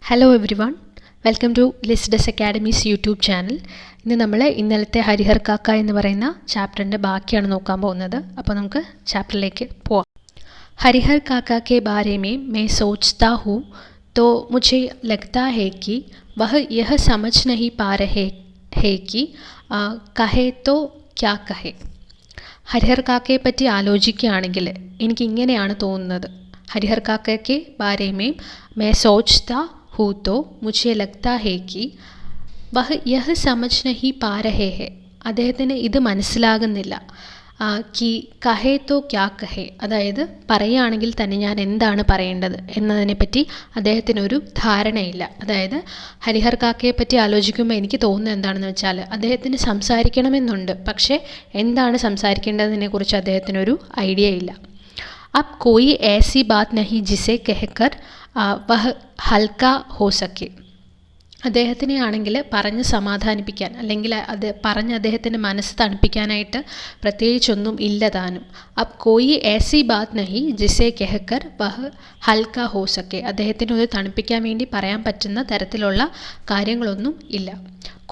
Hello everyone, welcome to ലിസ്ഡസ് academies YouTube channel. ഇന്ന് നമ്മൾ ഇന്നലത്തെ ഹരിഹർ കാക്ക എന്ന് പറയുന്ന ചാപ്റ്ററിൻ്റെ ബാക്കിയാണ് നോക്കാൻ പോകുന്നത്. അപ്പോൾ നമുക്ക് ചാപ്റ്ററിലേക്ക് പോവാം. ഹരിഹർ കാക്ക के बारे में मैं सोचता हूँ तो मुझे लगता है कि वह यह समझ नहीं पा रहे हैं कि कहे तो क्या कहे. ഹരിഹർ കാക്കയെ പറ്റി ആലോചിക്കുകയാണെങ്കിൽ എനിക്കിങ്ങനെയാണ് തോന്നുന്നത്. ഹരിഹർ കാക്ക के बारे में मैं सोचता हूँ तो मुझे लगता है कि वह यह समझ नहीं पा रहे हैं. അദ്ദേഹത്തിന് ഇത് മനസ്സിലാകുന്നില്ല. കി കഹേ തോ ക്യാ കഹേ, അതായത് പറയുകയാണെങ്കിൽ തന്നെ ഞാൻ എന്താണ് പറയേണ്ടത് എന്നതിനെപ്പറ്റി അദ്ദേഹത്തിനൊരു ധാരണയില്ല. അതായത് ഹരിഹർ കാക്കയെ പറ്റി ആലോചിക്കുമ്പോൾ എനിക്ക് തോന്നുന്നത് എന്താണെന്ന് വെച്ചാൽ അദ്ദേഹത്തിന് സംസാരിക്കണമെന്നുണ്ട്, പക്ഷേ എന്താണ് സംസാരിക്കേണ്ടതിനെക്കുറിച്ച് അദ്ദേഹത്തിനൊരു ഐഡിയ ഇല്ല. अब कोई ऐसी बात नहीं जिसे कहकर वह हल्का हो सके. അദ്ദേഹത്തിനെ ആണെങ്കിൽ പറഞ്ഞ് സമാധാനിപ്പിക്കാൻ അല്ലെങ്കിൽ അത് പറഞ്ഞ് അദ്ദേഹത്തിൻ്റെ മനസ്സ് തണുപ്പിക്കാനായിട്ട് പ്രത്യേകിച്ചൊന്നും ഇല്ല താനും. അബ് കോയി ഏസി ബാത് നഹി ജിസെ കെഹക്കർ വഹ് ഹൽക്ക ഹോ സക്കെ. അദ്ദേഹത്തിന് ഒന്ന് തണുപ്പിക്കാൻ വേണ്ടി പറയാൻ പറ്റുന്ന തരത്തിലുള്ള കാര്യങ്ങളൊന്നും ഇല്ല.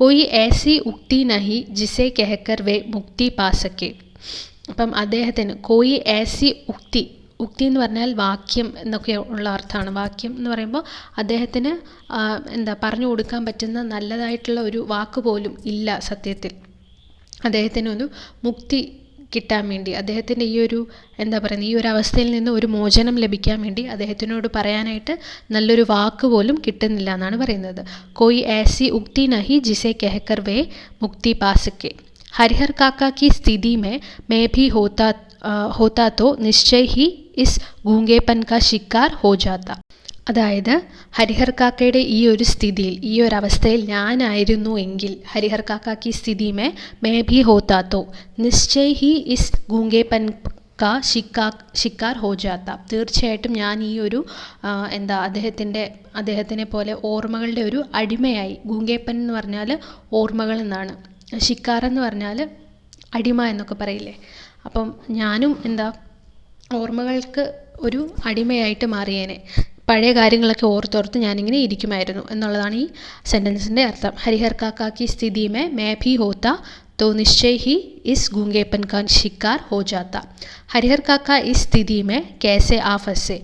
കോയി ഏസി ഉക്തി നഹി ജിസെ കെഹക്കർ വേ മുക്തി പാ സക്കെ. അപ്പം അദ്ദേഹത്തിന് കോയി ഏസി ഉക്തി എന്ന് പറഞ്ഞാൽ വാക്യം എന്നൊക്കെ ഉള്ള അർത്ഥമാണ്. വാക്യം എന്ന് പറയുമ്പോൾ അദ്ദേഹത്തിന് പറഞ്ഞു കൊടുക്കാൻ പറ്റുന്ന നല്ലതായിട്ടുള്ള ഒരു വാക്ക് പോലും ഇല്ല സത്യത്തിൽ. അദ്ദേഹത്തിനൊരു മുക്തി കിട്ടാൻ വേണ്ടി, അദ്ദേഹത്തിൻ്റെ ഈ ഒരു ഈ ഒരു അവസ്ഥയിൽ നിന്ന് ഒരു മോചനം ലഭിക്കാൻ വേണ്ടി അദ്ദേഹത്തിനോട് പറയാനായിട്ട് നല്ലൊരു വാക്ക് പോലും കിട്ടുന്നില്ല എന്നാണ് പറയുന്നത്. കോയി ഏസി ഉക്തി നഹി ജിസെ കെഹക്കർ വേ മുക്തി പാ സക്കെ. हरिहर काका की स्थिति में मैं भी होता तो निश्चय ही इस गूंगेपन का शिकार हो जाता. അതായത് ഹരിഹർ കാക്കയുടെ ഈ ഒരു സ്ഥിതിയിൽ, ഈ ഒരു അവസ്ഥയിൽ ഞാനായിരുന്നു എങ്കിൽ, ഹരിഹർ കാക്ക की स्थिति में मैं भी होता तो निश्चय ही इस गूंगेपन का शिकार हो जाता. തീർച്ചയായിട്ടും ഞാൻ ഈ ഒരു അദ്ദേഹത്തിനെ പോലെ ഓർമ്മകളുടെ ഒരു അടിമയായി. ഗൂങ്കേപ്പൻ എന്ന് പറഞ്ഞാൽ ഓർമ്മകൾ എന്നാണ്, ഷിക്കാർ എന്ന് പറഞ്ഞാൽ അടിമ എന്നൊക്കെ പറയില്ലേ. അപ്പം ഞാനും ഓർമ്മകൾക്ക് ഒരു അടിമയായിട്ട് മാറിയേനെ. പഴയ കാര്യങ്ങളൊക്കെ ഓർത്തോർത്ത് ഞാനിങ്ങനെ ഇരിക്കുമായിരുന്നു എന്നുള്ളതാണ് ഈ സെൻറ്റൻസിൻ്റെ അർത്ഥം. ഹരിഹർ കാക്ക की स्थिति में मैं भी होता तो निश्चय ही इस गूंगेपन का शिकार हो जाता. हरिहर काका इस स्थिति में कैसे आ फंसे.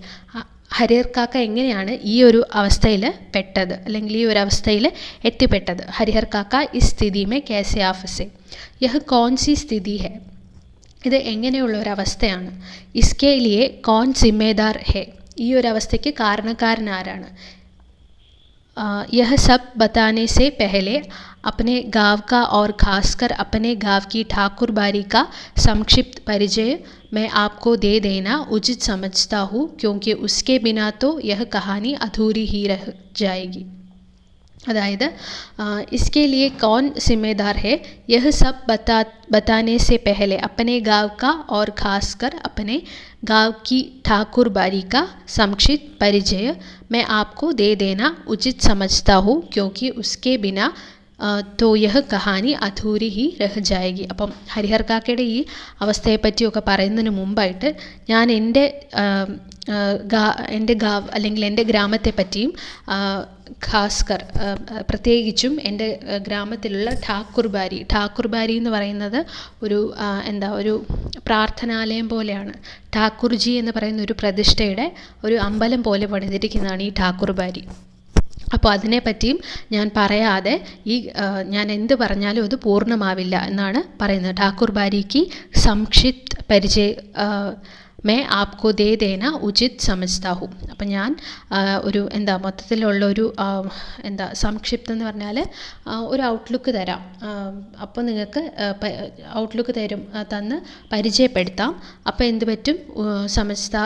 ഹരിഹർ കാക്ക എങ്ങനെയാണ് ഈ ഒരു അവസ്ഥയിൽ പെട്ടത്, അല്ലെങ്കിൽ ഈ ഒരു അവസ്ഥയിൽ എത്തിപ്പെട്ടത്. ഹരിഹർ കാക്ക ഈ സ്ഥിതി മേ കേസെ ആ ഫസെ. യഹ് കോൺ സി സ്ഥിതി ഹെ. ഇത് എങ്ങനെയുള്ള ഒരവസ്ഥയാണ്. ഇസ്കെ ലിയെ കോൺ സിമ്മേദാർ ഹെ. ഈ ഒരു അവസ്ഥയ്ക്ക് കാരണക്കാരൻ ആരാണ്. यह सब बताने से पहले अपने गांव का और खासकर अपने गांव की ठाकुर बारी का संक्षिप्त परिचय मैं आपको दे देना उचित समझता हूँ, क्योंकि उसके बिना तो यह कहानी अधूरी ही रह जाएगी. अदायद इसके लिए कौन जिम्मेदार है. यह सब बताने से पहले अपने गांव का और खासकर अपने गांव की ठाकुर बारी का संक्षिप्त परिचय मैं आपको दे देना उचित समझता हूँ, क्योंकि उसके बिना तो यह कहानी अधूरी ही रह जाएगी. അപ്പം ഹരിഹർ കാക്കയുടെ ഈ അവസ്ഥയെപ്പറ്റിയൊക്കെ പറയുന്നതിന് മുമ്പായിട്ട് ഞാൻ എൻ്റെ ഗാവ് അല്ലെങ്കിൽ എൻ്റെ ഗ്രാമത്തെ പറ്റിയും ഖാസ്കർ പ്രത്യേകിച്ചും എൻ്റെ ഗ്രാമത്തിലുള്ള ഠാക്കുർ ബാരി എന്ന് പറയുന്നത് ഒരു പ്രാർത്ഥനാലയം പോലെയാണ്. ഠാക്കുർജി എന്ന് പറയുന്ന ഒരു പ്രതിഷ്ഠയുടെ ഒരു അമ്പലം പോലെ പണിതിരിക്കുന്നതാണ് ഈ ഠാക്കുർ ബാരി. അപ്പോൾ അതിനെപ്പറ്റിയും ഞാൻ പറയാതെ ഞാൻ എന്ത് പറഞ്ഞാലും അത് പൂർണ്ണമാവില്ല എന്നാണ് പറയുന്നത്. ഠാക്കുർ ബാരിക്ക് സംക്ഷിപ്ത് പരിചയ may Apco they Dena ഉചിത് സമജ്താ who. അപ്പം ഞാൻ ഒരു മൊത്തത്തിലുള്ള ഒരു സംക്ഷിപ്തം എന്ന് പറഞ്ഞാൽ ഒരു ഔട്ട്ലുക്ക് തരാം. അപ്പോൾ നിങ്ങൾക്ക് ഔട്ട്ലുക്ക് തന്ന് പരിചയപ്പെടുത്താം. അപ്പോൾ എന്ത് പറ്റും, സമജ്താ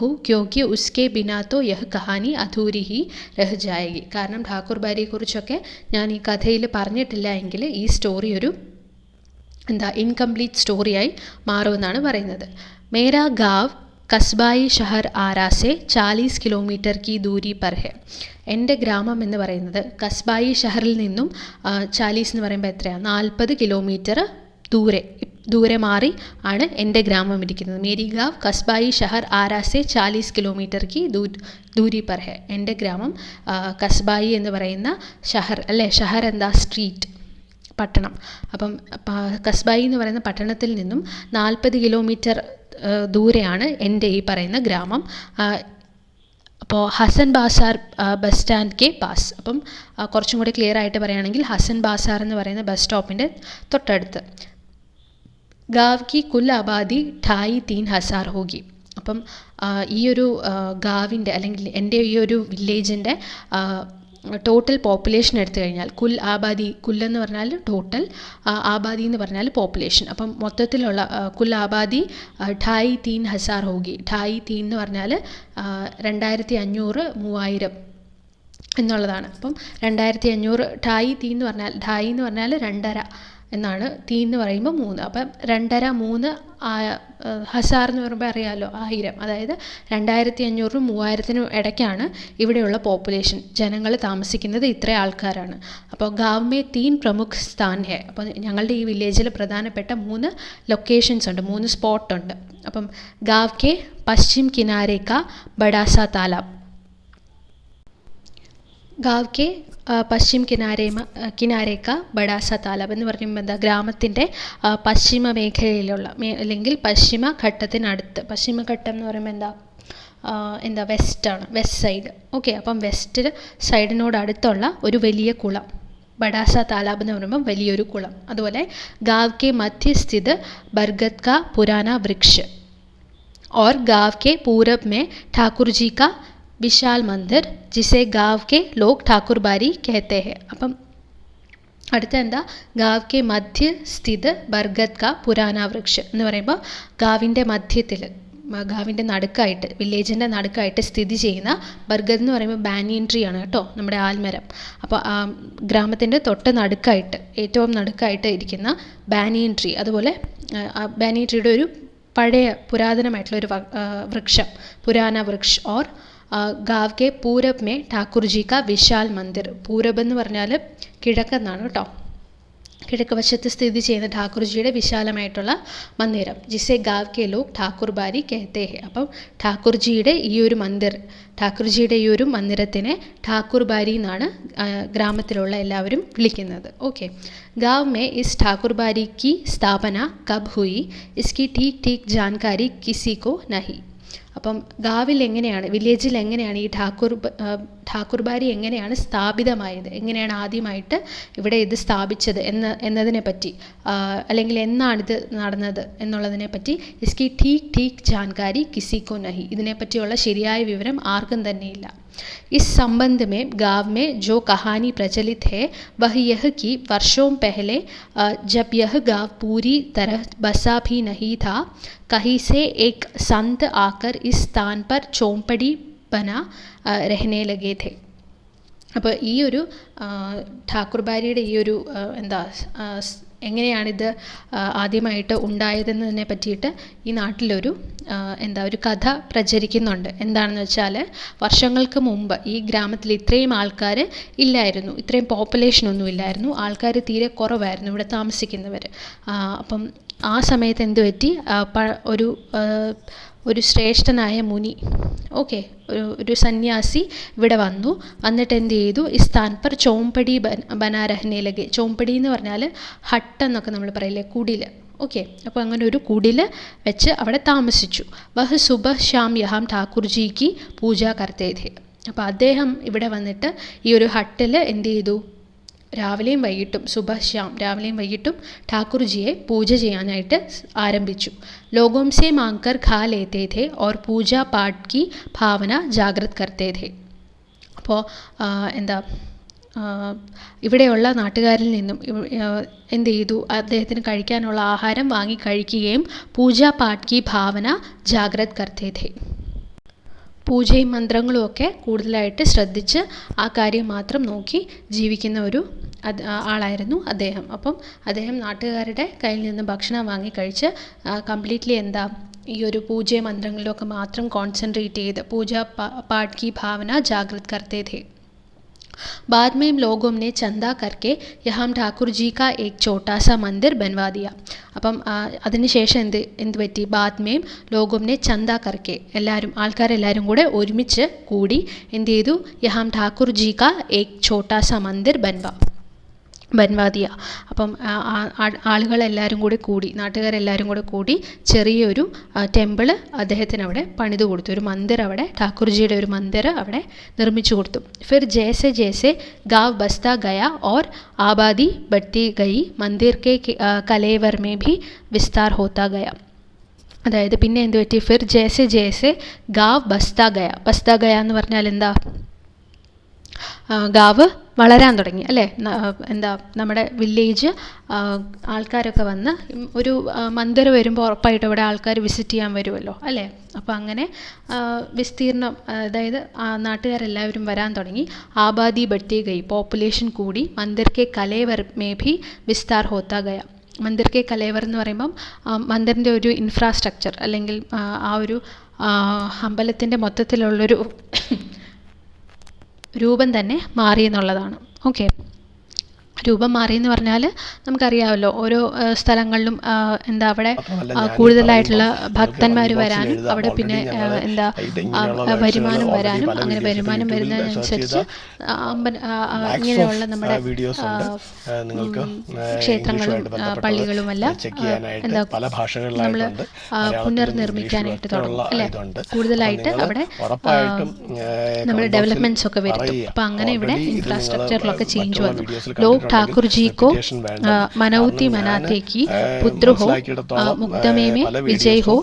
ഹൂ ക്യോങ്കി ഉസ്കെ ബിനാ തോ യഹ് കഹാനി അധൂരി ഹി രഹ് ജായേഗി. കാരണം ഠാക്കുർ ബാരിയെക്കുറിച്ചൊക്കെ ഞാൻ ഈ കഥയിൽ പറഞ്ഞിട്ടില്ല എങ്കിൽ ഈ സ്റ്റോറി ഒരു ഇൻകംപ്ലീറ്റ് സ്റ്റോറിയായി മാറുമെന്നാണ് പറയുന്നത്. मेरा गाँव കസ്ബായി ഷഹർ ആരാ സെ 40 കിലോമീറ്റർ की दूरी पर है. എൻ്റെ ഗ്രാമം എന്ന് പറയുന്നത് കസ്ബായി ഷഹറിൽ നിന്നും 40 എന്ന് പറയുമ്പോൾ എത്രയാണ്, 40 കിലോമീറ്റർ ദൂരെ ദൂരെ മാറി ആണ് എൻ്റെ ഗ്രാമം ഇരിക്കുന്നത്. മേരി ഗാവ് കസ്ബായി ഷഹർ ആരാ സെ 40 കിലോമീറ്റർ കി ദൂരി പർ ഹെ. എൻ്റെ ഗ്രാമം കസ്ബായി എന്ന് പറയുന്ന ഷഹർ അല്ലേ, ഷഹർ എന്താ, സ്ട്രീറ്റ്, പട്ടണം. അപ്പം കസ്ബായി എന്ന് പറയുന്ന പട്ടണത്തിൽ നിന്നും 40 കിലോമീറ്റർ ദൂരെയാണ് എൻ്റെ ഈ പറയുന്ന ഗ്രാമം. അപ്പോൾ ഹസൻ ബാസാർ ബസ് സ്റ്റാൻഡ് കെ പാസ്. അപ്പം കുറച്ചും കൂടി ക്ലിയർ ആയിട്ട് പറയുകയാണെങ്കിൽ ഹസൻ ബാസാർ എന്ന് പറയുന്ന ബസ് സ്റ്റോപ്പിൻ്റെ തൊട്ടടുത്ത്. ഗാവ് കി കുൽ ആബാദി 2,500 ഹോഗി. അപ്പം ഈ ഒരു ഗാവിൻ്റെ അല്ലെങ്കിൽ എൻ്റെ ഈ ഒരു വില്ലേജിൻ്റെ ടോട്ടൽ പോപ്പുലേഷൻ എടുത്തു കഴിഞ്ഞാൽ, കുൽ ആബാദി, കുല്ലെന്ന് പറഞ്ഞാൽ ടോട്ടൽ, ആബാദി എന്ന് പറഞ്ഞാൽ പോപ്പുലേഷൻ. അപ്പം മൊത്തത്തിലുള്ള കുൽ ആബാദി 2,500 ഹോഗി. 2,500 എന്ന് പറഞ്ഞാൽ 2,500, 3,000 എന്നുള്ളതാണ്. അപ്പം 2,500, 2,500 എന്ന് പറഞ്ഞാൽ, 2,500 എന്ന് പറഞ്ഞാൽ 2.5 എന്നാണ്, തീ എന്ന് പറയുമ്പോൾ 3. അപ്പം 2.5, 3 ഹസാർ എന്ന് പറയുമ്പോൾ അറിയാമല്ലോ, 1000. അതായത് 2,500-നും 3,000-നും ഇടയ്ക്കാണ് ഇവിടെയുള്ള പോപ്പുലേഷൻ, ജനങ്ങൾ താമസിക്കുന്നത് ഇത്ര ആൾക്കാരാണ്. അപ്പോൾ ഗാവ് മേ 3 പ്രമുഖ് സ്ഥാൻ ഹെ. അപ്പോൾ ഞങ്ങളുടെ ഈ വില്ലേജിൽ പ്രധാനപ്പെട്ട 3 ലൊക്കേഷൻസ് ഉണ്ട്, 3 സ്പോട്ടുണ്ട്. അപ്പം ഗാവ് കെ പശ്ചിം കിനാരെ കാ ബഡാസ താലാബ്. ഗാവ് കെ പശ്ചിം കിനാരേക്ക ബഡാസ താലാബ് എന്ന് പറയുമ്പോൾ എന്താ, ഗ്രാമത്തിൻ്റെ പശ്ചിമ മേഖലയിലുള്ള അല്ലെങ്കിൽ പശ്ചിമ ഘട്ടത്തിനടുത്ത്. പശ്ചിമഘട്ടം എന്ന് പറയുമ്പോൾ എന്താ വെസ്റ്റാണ്, വെസ്റ്റ് സൈഡ്. ഓക്കെ, അപ്പം വെസ്റ്റ് സൈഡിനോട് അടുത്തുള്ള ഒരു വലിയ കുളം, ബഡാസ താലാബ് എന്ന് പറയുമ്പോൾ വലിയൊരു കുളം. അതുപോലെ ഗാവ് കെ മധ്യസ്ഥിത് ബർഗദ് കാ പുരാന വൃക്ഷ और गाँव के पूरब में ठाकुर जी का विशाल मंदिर जिसे गाँव के लोग ठाकुरबारी कहते हैं. അപ്പം അടുത്ത എന്താ, ഗാവ് കെ മധ്യ സ്ഥിത് ബർഗദ് കാ പുരാന വൃക്ഷ എന്ന് പറയുമ്പോൾ ഗാവിൻ്റെ മധ്യത്തിൽ, ഗാവിൻ്റെ നടുക്കായിട്ട്, വില്ലേജിൻ്റെ നടുക്കായിട്ട് സ്ഥിതി ചെയ്യുന്ന ബർഗദ് എന്ന് പറയുമ്പോൾ ബാനിയൻ ട്രീ ആണ് കേട്ടോ, നമ്മുടെ ആൽമരം. അപ്പോൾ ഗ്രാമത്തിൻ്റെ തൊട്ട് നടുക്കായിട്ട്, ഏറ്റവും നടുക്കായിട്ട് ഇരിക്കുന്ന ബാനിയൻ ട്രീ. അതുപോലെ ബാനിയൻ ട്രീയുടെ ഒരു പഴയ പുരാതനമായിട്ടുള്ളൊരു വൃക്ഷം, പുരാന വൃക്ഷ. ഓർ ഗാവ് കെ പൂരബ് മേ ഠാക്കുർ ജി കാ വിശാൽ മന്ദിർ. പൂരബ് എന്ന് പറഞ്ഞാൽ കിഴക്കെന്നാണ് കേട്ടോ, കിഴക്ക് വശത്ത് സ്ഥിതി ചെയ്യുന്ന ഠാക്കുർജിയുടെ വിശാലമായിട്ടുള്ള മന്ദിരം. ജിസെ ഗാവ് കെ ലോഗ് ഠാക്കുർബാരി കehte ഹെ. അപ്പം ഠാക്കുർജിയുടെ ഈ ഒരു ഠാക്കുർജിയുടെ ഈ ഒരു മന്ദിരത്തിനെ ഠാക്കുർബാരി എന്നാണ് ഗ്രാമത്തിലുള്ള എല്ലാവരും വിളിക്കുന്നത്. ഓക്കെ, गाँव में इस ठाकुरबारी की स्थापना कब हुई इसकी ठीक जानकारी किसी को नहीं. അപ്പം ഗാവിൽ എങ്ങനെയാണ്, വില്ലേജിൽ എങ്ങനെയാണ് ഈ ഠാക്കുർബാരി എങ്ങനെയാണ് സ്ഥാപിതമായത്, എങ്ങനെയാണ് ആദ്യമായിട്ട് ഇവിടെ ഇത് സ്ഥാപിച്ചത് എന്നതിനെ പറ്റി, അല്ലെങ്കിൽ എന്നാണിത് നടന്നത് എന്നുള്ളതിനെ പറ്റി ഇസ്കി ठीक जानकारी किसी को नहीं. ഇതിനെപ്പറ്റിയുള്ള ശരിയായ വിവരം ആർക്കും തന്നെയില്ല. इस संबंध में गाँव में जो कहानी प्रचलित है वह यह कि वर्षों पहले जब यह गाँव पूरी तरह बसा भी नहीं था, कहीं से एक संत आकर इस स्थान पर चौपड़ी बना रहने लगे थे. അപ്പോൾ ഈ ഒരു ഠാക്കുർബാരിയുടെ ഈ ഒരു എങ്ങനെയാണിത് ആദ്യമായിട്ട് ഉണ്ടായതെന്നതിനെ പറ്റിയിട്ട് ഈ നാട്ടിലൊരു ഒരു കഥ പ്രചരിക്കുന്നുണ്ട്. എന്താണെന്ന് വെച്ചാൽ, വർഷങ്ങൾക്ക് മുമ്പ് ഈ ഗ്രാമത്തിൽ ഇത്രയും ആൾക്കാർ ഇല്ലായിരുന്നു, ഇത്രയും പോപ്പുലേഷനൊന്നും ഇല്ലായിരുന്നു, ആൾക്കാർ തീരെ കുറവായിരുന്നു ഇവിടെ താമസിക്കുന്നവർ. അപ്പം ആ സമയത്ത് എന്ത് പറ്റി, ഒരു ശ്രേഷ്ഠനായ മുനി, ഓക്കെ, ഒരു സന്യാസി ഇവിടെ വന്നിട്ട് എന്ത് ചെയ്തു, ഈ സ്ഥാൻ പർ ചോമ്പടി ബനാ രഹ്നെ ലഗെ. ചോമ്പടി എന്ന് പറഞ്ഞാൽ ഹട്ട് എന്നൊക്കെ നമ്മൾ പറയില്ലേ, കുടിൽ. ഓക്കെ, അപ്പോൾ അങ്ങനെ ഒരു കുടിൽ വെച്ച് അവിടെ താമസിച്ചു. വഹ് സുബഹ് ഷാം യഹാം ഠാക്കുർജിക്ക് പൂജ കർത്തേ ഥേ. അപ്പോൾ അദ്ദേഹം ഇവിടെ വന്നിട്ട് ഈ ഒരു ഹട്ടിൽ എന്ത് ചെയ്തു, രാവിലെയും വൈകിട്ടും, സുബഹ് ശ്യാം, രാവിലെയും വൈകിട്ടും ഠാക്കുർജിയെ പൂജ ചെയ്യാനായിട്ട് ആരംഭിച്ചു. ലോഗോം സെ മാങ്കർ ഖാ ലേത്തേ ഥേ ഓർ പൂജ പാഠ് കി ഭാവന ജാഗ്രത് കർത്തേ ഥേ. അപ്പോൾ ഇവിടെയുള്ള നാട്ടുകാരിൽ നിന്നും എന്ത് ചെയ്തു, അദ്ദേഹത്തിന് കഴിക്കാനുള്ള ആഹാരം വാങ്ങി കഴിക്കുകയും പൂജ പാഠ് കി ഭാവന ജാഗ്രത് കർത്തേ ഥേ. പൂജയും മന്ത്രങ്ങളും ഒക്കെ കൂടുതലായിട്ട് ശ്രദ്ധിച്ച് ആ കാര്യം മാത്രം നോക്കി ജീവിക്കുന്ന ഒരു ആളായിരുന്നു അദ്ദേഹം. അപ്പം അദ്ദേഹം നാട്ടുകാരുടെ കയ്യിൽ നിന്ന് ഭക്ഷണം വാങ്ങി കഴിച്ച് കംപ്ലീറ്റ്ലി ഈ ഒരു പൂജയും മന്ത്രങ്ങളിലൊക്കെ മാത്രം കോൺസെൻട്രേറ്റ് ചെയ്ത് പൂജ പാഠ് കി ഭാവന ജാഗ്രത് കർത്തേ ഥേ. बाद में लोगों ने चंदा करके यहाँ ठाकुर जी का एक छोटा सा मंदिर बनवा दिया. അപ്പം അപ്പം അതിനുശേഷം എന്ത് പറ്റി? ബാദ്മേം ലോകോംനെ ചന്ത കർക്കെ ആൾക്കാരെല്ലാവരും കൂടെ ഒരുമിച്ച് കൂടി എന്ത് ചെയ്തു? യഹാം ഠാക്കുർ ജി കാ ഏക് ഛോട്ടാ സാ മന്ദിർ ബൻവാദിയ. അപ്പം ആളുകളെല്ലാവരും കൂടി കൂടി, നാട്ടുകാരെല്ലാവരും കൂടെ കൂടി ചെറിയൊരു ടെമ്പിള് അദ്ദേഹത്തിന് അവിടെ പണിതു കൊടുത്തു. ഒരു മന്ദിർ അവിടെ, ഠാക്കുർജിയുടെ ഒരു മന്ദിർ അവിടെ നിർമ്മിച്ചു കൊടുത്തു. ഫിർ ജैसे जैसे गाँव बसता गया और आबादी बढ़ती गई, मंदिर के कलेवर में भी विस्तार होता गया. അതായത് പിന്നെ എന്ത് പറ്റി? ഫിർ ജैसे जैसे गाँव बसता गया എന്ന് പറഞ്ഞാൽ എന്താ? ഗാവ് വളരാൻ തുടങ്ങി അല്ലേ? നമ്മുടെ വില്ലേജ് ആൾക്കാരൊക്കെ വന്ന് ഒരു മന്ദിർ വരുമ്പോൾ ഉറപ്പായിട്ട് അവിടെ ആൾക്കാർ വിസിറ്റ് ചെയ്യാൻ വരുമല്ലോ അല്ലേ? അപ്പോൾ അങ്ങനെ വിസ്തീർണം, അതായത് നാട്ടുകാരെല്ലാവരും വരാൻ തുടങ്ങി. ആബാദി ബഡ്തി ഗയി, പോപ്പുലേഷൻ കൂടി. മന്ദിർ കെ കലേവർ മേ ഭി വിസ്താർ ഹോത്താ ഗയ. മന്ദിർ കെ കലേവർ എന്ന് പറയുമ്പം മന്ദിറിൻ്റെ ഒരു ഇൻഫ്രാസ്ട്രക്ചർ അല്ലെങ്കിൽ ആ ഒരു അമ്പലത്തിൻ്റെ മൊത്തത്തിലുള്ളൊരു രൂപം തന്നെ മാറി എന്നുള്ളതാണ്. ഓക്കെ, രൂപം മാറി എന്ന് പറഞ്ഞാൽ നമുക്കറിയാമല്ലോ, ഓരോ സ്ഥലങ്ങളിലും അവിടെ കൂടുതലായിട്ടുള്ള ഭക്തന്മാർ വരാനും അവിടെ പിന്നെ വരുമാനം വരാനും, അങ്ങനെ വരുമാനം വരുന്നതിനനുസരിച്ച് ഇങ്ങനെയുള്ള നമ്മുടെ ക്ഷേത്രങ്ങളും പള്ളികളുമെല്ലാം നമ്മൾ പുനർനിർമ്മിക്കാനായിട്ട് തുടങ്ങും അല്ലേ? കൂടുതലായിട്ട് അവിടെ നമ്മൾ ഡെവലപ്മെന്റ്സ് ഒക്കെ വരുത്തും. അപ്പം അങ്ങനെ ഇവിടെ ഇൻഫ്രാസ്ട്രക്ചറിലൊക്കെ ചേഞ്ച് വന്നു. ലോക് ठाकुर जी को मनौती मनाते की पुत्र हो, मुकदमे में विजय हो,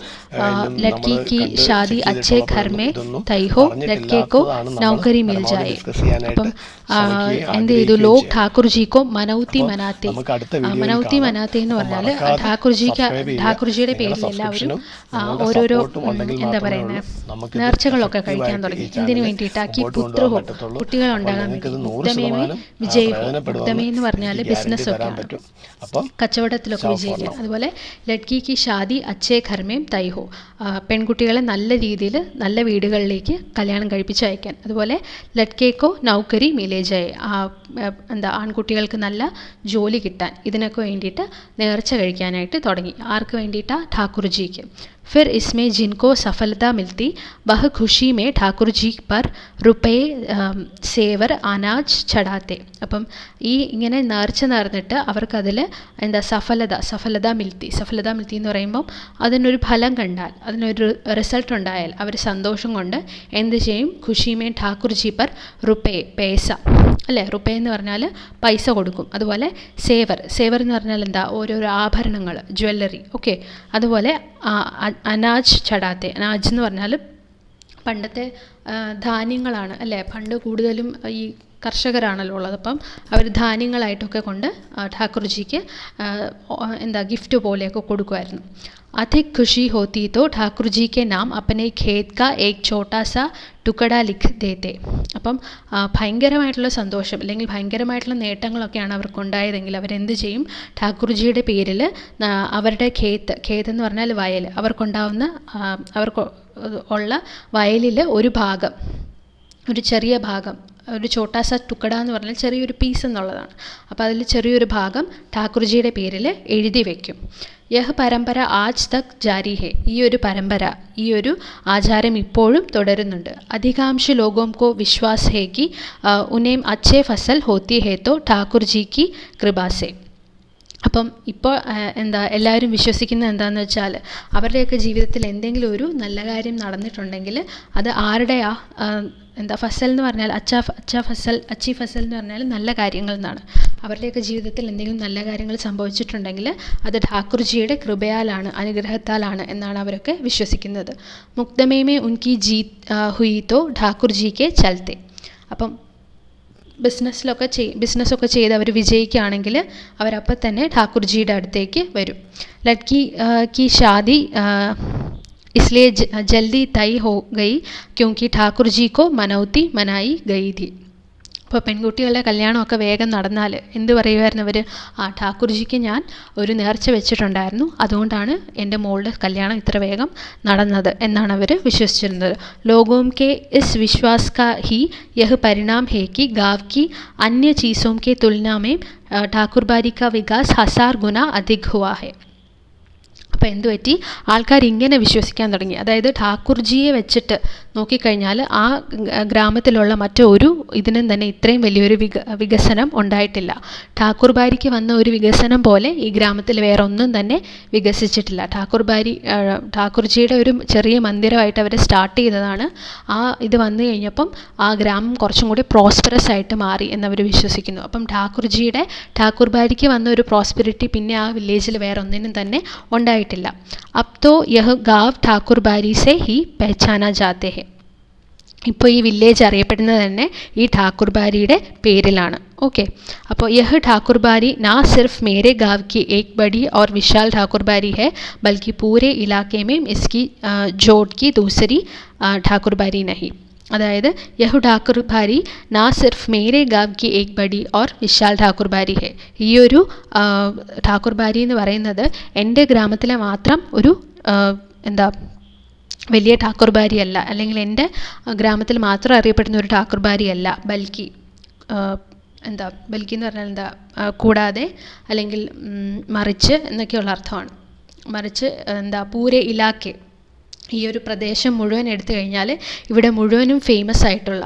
लड़की की शादी अच्छे घर में तय हो, लड़के को नौकरी मिल जाए. അപ്പം എന്ത് ചെയ്തു? ലോക് ഠാക്കുർ ജി കോ മനൗത്തി മനാത്തെ. മനൗത്തി മനാത്തെ എന്ന് പറഞ്ഞാൽ ഠാക്കുർജിയുടെ പേരിൽ എല്ലാവരും ഓരോരോ എന്താ പറയുന്നത് നേർച്ചകളൊക്കെ കഴിക്കാൻ തുടങ്ങി. എന്തിനു വേണ്ടിയിട്ടാക്കി? പുത്ര ഹോ, കുട്ടികൾ ഉണ്ടാകാൻ വേണ്ടി. മുക്തമേമേ വിജയ് ഹോ, മുക്തമേ എന്ന് പറഞ്ഞാൽ ബിസിനസ് ഒക്കെയാണ്, കച്ചവടത്തിലൊക്കെ വിജയിക്കുക. അതുപോലെ ലഡ്കിക്ക് ഷാദി അച്ഛേ ഘർമേം തൈ ഹോ, പെൺകുട്ടികളെ നല്ല രീതിയിൽ നല്ല വീടുകളിലേക്ക് കല്യാണം കഴിപ്പിച്ച് അയക്കാൻ. അതുപോലെ ലഡ്കേക്കോ നൗക്കരി മിലേജായി, ആൺകുട്ടികൾക്ക് നല്ല ജോലി കിട്ടാൻ, ഇതിനൊക്കെ വേണ്ടിയിട്ട് നേർച്ച കഴിക്കാനായിട്ട് തുടങ്ങി. ആർക്ക് വേണ്ടിയിട്ടാണ്? ഠാക്കുർജിക്ക്. फिर इसमें जिनको सफलता मिलती वह खुशी में ठाकुर जी पर रुपये സേവർ അനാജ് ചടാത്തെ. അപ്പം ഇങ്ങനെ നേർച്ച നേർന്നിട്ട് അവർക്കതിൽ സഫലത മിൽത്തി എന്ന് പറയുമ്പം അതിനൊരു ഫലം കണ്ടാൽ, അതിനൊരു റിസൾട്ട് ഉണ്ടായാൽ അവർ സന്തോഷം കൊണ്ട് എന്ത് ചെയ്യും? ഖുഷിമേ ഠാക്കുർജി പർ പേസ അല്ലേ? റുപ്പേ എന്ന് പറഞ്ഞാൽ പൈസ കൊടുക്കും. അതുപോലെ സേവർ എന്ന് പറഞ്ഞാൽ എന്താ? ഓരോരോ ആഭരണങ്ങൾ, ജ്വല്ലറി. ഓക്കെ, അതുപോലെ അനാജ് ചടാത്തെ. അനാജ് എന്ന് പറഞ്ഞാൽ പണ്ടത്തെ ധാന്യങ്ങളാണ് അല്ലേ? പണ്ട് കൂടുതലും ഈ കർഷകരാണല്ലോ ഉള്ളത്. അപ്പം അവർ ധാന്യങ്ങളായിട്ടൊക്കെ കൊണ്ട് ഠാക്കുർജിക്ക് ഗിഫ്റ്റ് പോലെയൊക്കെ കൊടുക്കുമായിരുന്നു. अधिक खुशी होती तो ठाकुर जी के नाम अपने खेत का एक छोटा सा ടുക്കട ലിഖ് ദേത്തെ. അപ്പം ഭയങ്കരമായിട്ടുള്ള സന്തോഷം അല്ലെങ്കിൽ ഭയങ്കരമായിട്ടുള്ള നേട്ടങ്ങളൊക്കെയാണ് അവർക്കുണ്ടായതെങ്കിൽ അവരെന്ത് ചെയ്യും? ഠാക്കുർജിയുടെ പേരിൽ അവരുടെ ഖേത്ത് എന്ന് പറഞ്ഞാൽ വയൽ, അവർക്ക് ഉള്ള വയലിൽ ഒരു ഭാഗം, ഒരു ചെറിയ ഭാഗം, ഒരു ഛോട്ടാ സാ ടുക്കട എന്ന് പറഞ്ഞാൽ ചെറിയൊരു പീസ് എന്നുള്ളതാണ്. അപ്പോൾ അതിൽ ചെറിയൊരു ഭാഗം ഠാക്കുർജിയുടെ പേരിൽ എഴുതി വയ്ക്കും. യഹ് പരമ്പര ആജ് തക് ജാരി ഹെ. ഈ ഒരു പരമ്പര, ഈ ഒരു ആചാരം ഇപ്പോഴും തുടരുന്നുണ്ട്. അധികാംശ ലോഗോം കോ വിശ്വാസ് ഹെ കി ഉനേം അച്ഛേ ഫസൽ ഹോത്തി ഹെ തോ ഠാക്കുർജി കി കൃപാസെ. അപ്പം ഇപ്പോൾ എല്ലാവരും വിശ്വസിക്കുന്നത് എന്താണെന്ന് വെച്ചാൽ അവരുടെയൊക്കെ ജീവിതത്തിൽ എന്തെങ്കിലും ഒരു നല്ല കാര്യം നടന്നിട്ടുണ്ടെങ്കിൽ അത് ആരുടെയാ? ഫസൽ എന്ന് പറഞ്ഞാൽ അച്ചി ഫസൽ എന്ന് പറഞ്ഞാൽ നല്ല കാര്യങ്ങൾ എന്നാണ്. അവരുടെയൊക്കെ ജീവിതത്തിൽ എന്തെങ്കിലും നല്ല കാര്യങ്ങൾ സംഭവിച്ചിട്ടുണ്ടെങ്കിൽ അത് ഠാക്കുർജിയുടെ കൃപയാലാണ്, അനുഗ്രഹത്താലാണ് എന്നാണ് അവരൊക്കെ വിശ്വസിക്കുന്നത്. മുക്തമേമേ ഉൻകി ജീത് ഹുയി തോ ഠാക്കുർജിക്ക് ചലത്തെ. അപ്പം ബിസിനസ്സൊക്കെ ചെയ്ത് അവർ വിജയിക്കുകയാണെങ്കിൽ അവരപ്പം തന്നെ ഠാക്കുർജിയുടെ അടുത്തേക്ക് വരും. ലഡ്കി കി ഷാദി इसलिए जल्दी तय हो गई क्योंकि ठाकुर जी को मनौती मनाई गई थी. അപ്പോൾ പെൺകുട്ടികളുടെ കല്യാണമൊക്കെ വേഗം നടന്നാൽ എന്ത് പറയുമായിരുന്നു അവർ? ഠാക്കുർജിക്ക് ഞാൻ ഒരു നേർച്ച വെച്ചിട്ടുണ്ടായിരുന്നു, അതുകൊണ്ടാണ് എൻ്റെ മോളുടെ കല്യാണം ഇത്ര വേഗം നടന്നത് എന്നാണ് അവർ വിശ്വസിച്ചിരുന്നത്. ലോഗോം കെ ഇസ് വിശ്വാസ് കാ ഹി യഹ് പരിണാം ഹേ കി ഗാവ് കി അന്യ ചീസോം കെ തുലനാ മേ ഠാക്കുർബാരി കാ വികാസ് 1000 ഗുന അധിക് ഹുവാ ഹെ. അപ്പോൾ എന്തു പറ്റി, ആൾക്കാർ ഇങ്ങനെ വിശ്വസിക്കാൻ തുടങ്ങി. അതായത് ഠാക്കൂർജിയെ വെച്ചിട്ട് നോക്കിക്കഴിഞ്ഞാൽ ആ ഗ്രാമത്തിലുള്ള മറ്റൊരു ഇതിനും തന്നെ ഇത്രയും വലിയൊരു വികസനം ഉണ്ടായിട്ടില്ല. ഠാക്കൂർ ബാരിക്ക് വന്ന ഒരു വികസനം പോലെ ഈ ഗ്രാമത്തിൽ വേറെ ഒന്നും തന്നെ വികസിച്ചിട്ടില്ല. ഠാക്കൂർജിയുടെ ഒരു ചെറിയ മന്ദിരമായിട്ട് അവർ സ്റ്റാർട്ട് ചെയ്തതാണ്. ആ ഇത് വന്നു കഴിഞ്ഞപ്പം ആ ഗ്രാമം കുറച്ചും കൂടി പ്രോസ്പെറസ് ആയിട്ട് മാറി എന്നവർ വിശ്വസിക്കുന്നു. അപ്പം ഠാക്കൂർ ബാരിക്ക് വന്ന ഒരു പ്രോസ്പെരിറ്റി പിന്നെ ആ വില്ലേജിൽ വേറെ ഒന്നിനും തന്നെ ഉണ്ടായിട്ടില്ല. അബ് തോ യഹ് ഗാവ് ഠാക്കൂർ ബാരി സെ ഹി പെഹ്ചാന ജാത്തെ ഹെ. ഇപ്പോൾ ഈ വില്ലേജ് അറിയപ്പെടുന്നത് തന്നെ ഈ ഠാക്കൂർ ബാരിയുടെ പേരിലാണ്. ओके അപ്പോൾ यह ठाकुर बारी ना सिर्फ मेरे गांव की एक बड़ी और विशाल ठाकुर बारी है बल्कि पूरे इलाके में इसकी जोड़ की दूसरी ठाकुर बारी नहीं. അതായത് യഹു ഠാക്കൂർ ബാരി നാ സിർഫ് മേരെ ഗാവ് കി ഏക് ബഡി ഓർ വിശാൽ ഠാക്കൂർ ബാരി ഹെ. ഈ ഒരു ഠാക്കൂർ ബാരി എന്ന് പറയുന്നത് എൻ്റെ ഗ്രാമത്തിലെ മാത്രം ഒരു വലിയ ഠാക്കൂർ ബാരി അല്ല, അല്ലെങ്കിൽ എൻ്റെ ഗ്രാമത്തിൽ മാത്രം അറിയപ്പെടുന്ന ഒരു ഠാക്കൂർ ബാരി അല്ല, ബൽക്കി എന്ന് പറഞ്ഞാൽ കൂടാതെ അല്ലെങ്കിൽ മറിച്ച് എന്നൊക്കെയുള്ള അർത്ഥമാണ്. മറിച്ച് പൂരെ ഇലാക്കെ, ഈ ഒരു പ്രദേശം മുഴുവൻ എടുത്തു കഴിഞ്ഞാൽ ഇവിടെ മുഴുവനും ഫേമസ് ആയിട്ടുള്ള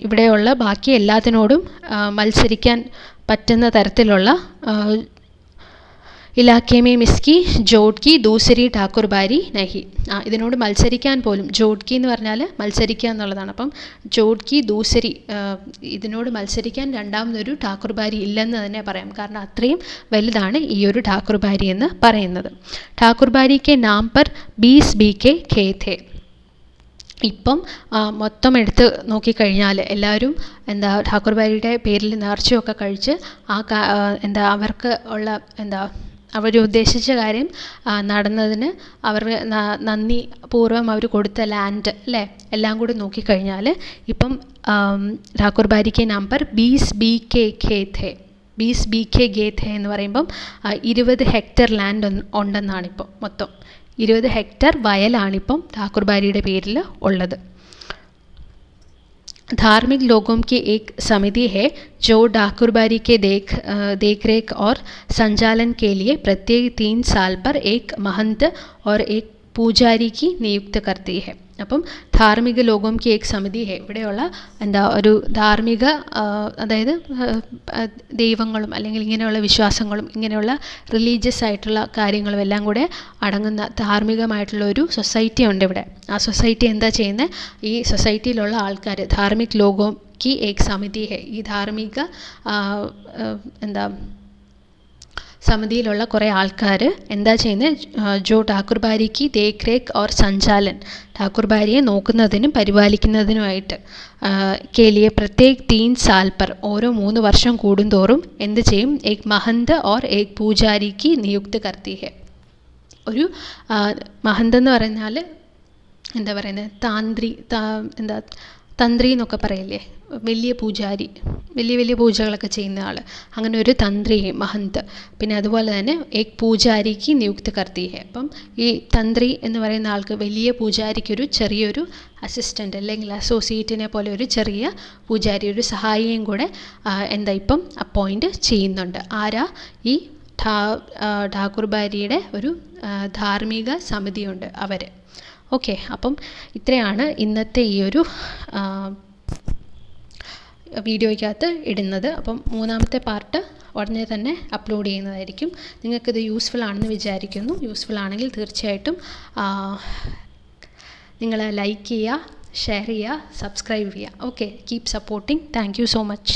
ഇവിടെയുള്ള ബാക്കി എല്ലാത്തിനോടും മത്സരിക്കാൻ പറ്റുന്ന തരത്തിലുള്ള ഇലാക്കെ മേ മിസ്കി ജോഡ്കി ദൂസരി ഠാക്കൂർ ബാരി നഹി. ഇതിനോട് മത്സരിക്കാൻ പോലും, ജോഡ്കി എന്ന് പറഞ്ഞാൽ മത്സരിക്കുക എന്നുള്ളതാണ്. അപ്പം ജോഡ്കി ദൂസരി, ഇതിനോട് മത്സരിക്കാൻ രണ്ടാമതൊരു ഠാക്കൂർ ബാരി ഇല്ലെന്ന് തന്നെ പറയാം. കാരണം അത്രയും വലുതാണ് ഈ ഒരു ഠാക്കൂർ ബാരി എന്ന് പറയുന്നത്. ഠാക്കൂർ ബാരി കെ നാം പർ 20 ബീക്കെ ഖേത് ഹെ. ഇപ്പം മൊത്തം എടുത്ത് നോക്കിക്കഴിഞ്ഞാൽ എല്ലാവരും ഠാക്കൂർ ബാരിയുടെ പേരിൽ നേർച്ചയൊക്കെ കഴിച്ച് അവർക്ക് ഉള്ള അവരുദ്ദേശിച്ച കാര്യം നടന്നതിന് അവർ നന്ദി പൂർവ്വം അവർ കൊടുത്ത ലാൻഡ് അല്ലേ, എല്ലാം കൂടി നോക്കിക്കഴിഞ്ഞാൽ ഇപ്പം ഠാക്കൂർ ബാരിക്ക് നമ്പർ 20 ബീക്കെ ഖേത് ഹെ. 20 ബീക്കെ ഖേത് ഹെ എന്ന് പറയുമ്പം 20 ഹെക്ടർ ലാൻഡ് ഉണ്ടെന്നാണിപ്പോൾ. മൊത്തം 20 ഹെക്ടർ വയലാണിപ്പം ഠാക്കൂർ ബാരിയുടെ പേരിൽ ഉള്ളത്. धार्मिक लोगों की एक समिति है जो ठाकुर बारी के देख रेख और संचालन के लिए प्रत्येक 3 साल पर एक महंत और एक പൂജാരി की नियुक्त करती है. അപ്പം ധാർമ്മിക ലോകം കി ഏക് സമിതി ഹെ, ഇവിടെയുള്ള ഒരു ധാർമ്മിക, അതായത് ദൈവങ്ങളും അല്ലെങ്കിൽ ഇങ്ങനെയുള്ള വിശ്വാസങ്ങളും ഇങ്ങനെയുള്ള റിലീജിയസ് ആയിട്ടുള്ള കാര്യങ്ങളും എല്ലാം കൂടെ അടങ്ങുന്ന ധാർമ്മികമായിട്ടുള്ള ഒരു സൊസൈറ്റി ഉണ്ട് ഇവിടെ. ആ സൊസൈറ്റി എന്താ ചെയ്യുന്നത്, ഈ സൊസൈറ്റിയിലുള്ള ആൾക്കാർ, ധാർമ്മിക് ലോകം കി ഏക് സമിതി ഹെ, ഈ ധാർമ്മിക സമിതിയിലുള്ള കുറേ ആൾക്കാർ എന്താ ചെയ്യുന്നത്, ജോ ഠാക്കൂർ ബാരിക്ക് ദേഖ് രേഖ് ഓർ സഞ്ചാലൻ, ഠാക്കൂർ ബാരിയെ നോക്കുന്നതിനും പരിപാലിക്കുന്നതിനുമായിട്ട് കേലിയെ പ്രത്യേക് 3 സാൽ പർ, ഓരോ 3 വർഷം കൂടുന്തോറും എന്ത് ചെയ്യും, ഏക് മഹന്ത് ഓർ ഏക് പൂജാരിക്ക് നിയുക്ത് കർത്തി ഹെ. ഒരു മഹന്ത് എന്ന് പറഞ്ഞാൽ എന്താ പറയുന്നത്, തന്ത്രി എന്നൊക്കെ പറയില്ലേ, വലിയ പൂജാരി, വലിയ പൂജകളൊക്കെ ചെയ്യുന്ന ആൾ, അങ്ങനെ ഒരു തന്ത്രി മഹന്ത്. പിന്നെ അതുപോലെ തന്നെ ഏക് പൂജാരിക്ക് നിയുക്ത് കർത്തി ഹെ. അപ്പം ഈ തന്ത്രി എന്ന് പറയുന്ന ആൾക്ക്, വലിയ പൂജാരിക്കൊരു ചെറിയൊരു അസിസ്റ്റൻ്റ് അല്ലെങ്കിൽ അസോസിയേറ്റിനെ പോലെ ഒരു ചെറിയ പൂജാരി, ഒരു സഹായിയും കൂടെ ഇപ്പം അപ്പോയിൻറ്റ് ചെയ്യുന്നുണ്ട്. ആരാ, ഈ ഠാക്കൂർ ബാരിയുടെ ഒരു ധാർമ്മിക സമിതിയുണ്ട് അവർ. ഓക്കെ, അപ്പം ഇത്രയാണ് ഇന്നത്തെ ഈ ഒരു വീഡിയോയ്ക്കകത്ത് ഇടുന്നത്. അപ്പം 3ാമത്തെ പാർട്ട് ഉടനെ തന്നെ അപ്ലോഡ് ചെയ്യുന്നതായിരിക്കും. നിങ്ങൾക്കിത് യൂസ്ഫുൾ ആണെന്ന് വിചാരിക്കുന്നു. യൂസ്ഫുൾ ആണെങ്കിൽ തീർച്ചയായിട്ടും നിങ്ങൾ ലൈക്ക് ചെയ്യുക, ഷെയർ ചെയ്യുക, സബ്സ്ക്രൈബ് ചെയ്യുക. Okay, keep supporting. Thank you so much.